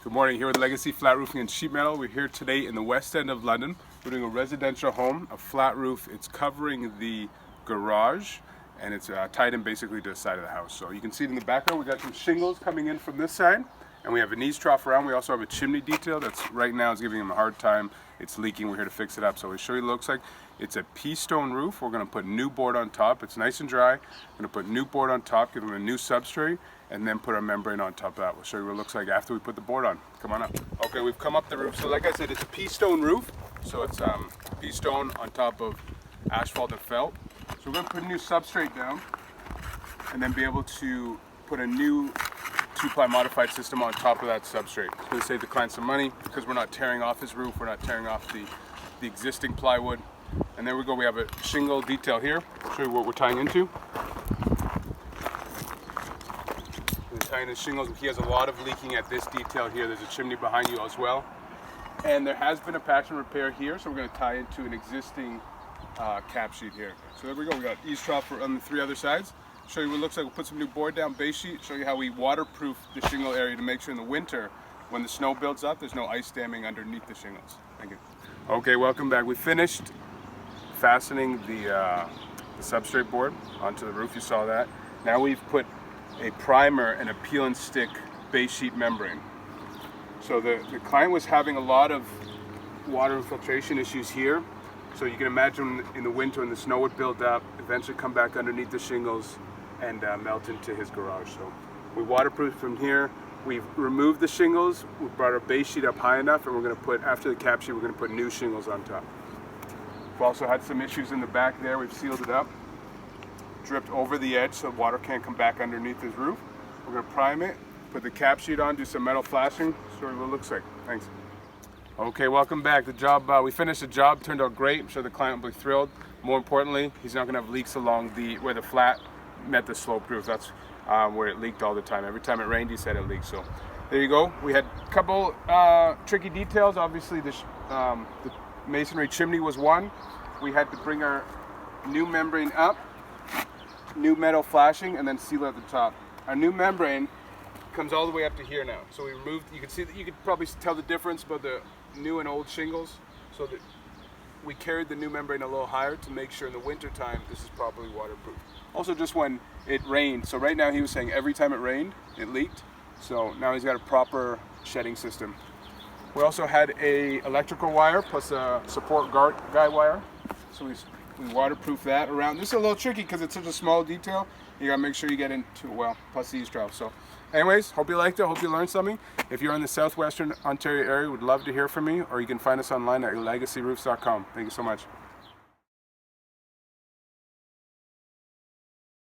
Good morning, here with Legacy Flat Roofing and Sheet Metal. We're here today in the West End of London. We're doing a residential home, a flat roof. It's covering the garage and it's tied in basically to the side of the house. So you can see it in the background. We got some shingles coming in from this side and we have an eavestrough around. We also have a chimney detail that's right now is giving him a hard time. It's leaking. We're here to fix it up. So we'll show you what it looks like. It's a pea stone roof. We're going to put new board on top. It's nice and dry. We're going to put new board on top, give him a new substrate, and then put a membrane on top of that. We'll show you what it looks like after we put the board on. Come on up. Okay, we've come up the roof. So like I said, it's a pea stone roof. So it's pea stone on top of asphalt and felt. So we're going to put a new substrate down and then be able to put a new 2-ply modified system on top of that substrate. It's going to save the client some money because we're not tearing off his roof. We're not tearing off the existing plywood. And there we go. We have a shingle detail here. I'll show you what we're tying into. We're tying in shingles. He has a lot of leaking at this detail here. There's a chimney behind you as well. And there has been a patch and repair here, so we're going to tie into an existing cap sheet here. So there we go. We got eavestrough on the 3 other sides. Show you what it looks like. We'll put some new board down, base sheet. Show you how we waterproof the shingle area to make sure in the winter, when the snow builds up, there's no ice damming underneath the shingles. Thank you. Okay, welcome back. We finished fastening the substrate board onto the roof. You saw that. Now we've put a primer and a peel and stick base sheet membrane. So the client was having a lot of water infiltration issues here. So you can imagine in the winter when the snow would build up, eventually come back underneath the shingles and melt into his garage. So we waterproofed from here. We've removed the shingles. We brought our base sheet up high enough, and we're going to put, after the cap sheet, we're going to put new shingles on top. We've also had some issues in the back there. We've sealed it up, dripped over the edge so water can't come back underneath his roof. We're going to prime it, put the cap sheet on, do some metal flashing, show you what it looks like. Thanks. Okay, welcome back. The job, we finished the job, turned out great. I'm sure the client will be thrilled. More importantly, he's not going to have leaks along where the flat met the slope roof. That's where it leaked all the time. Every time it rained, he said it leaked. So there you go. We had a couple tricky details. Obviously, the masonry chimney was one. We had to bring our new membrane up, new metal flashing, and then seal at the top. Our new membrane comes all the way up to here now. So we removed, you can see that, you could probably tell the difference about the new and old shingles. So that we carried the new membrane a little higher to make sure in the winter time this is properly waterproof. Also just when it rained, so right now he was saying every time it rained, it leaked. So now he's got a proper shedding system. We also had a electrical wire plus a support guy wire. So we waterproof that around. This is a little tricky because it's such a small detail. You gotta make sure you get into it well, plus the eavestrough. So anyways, hope you liked it, hope you learned something. If you're in the southwestern Ontario area, we'd love to hear from you, or you can find us online at legacyroofs.com. Thank you so much.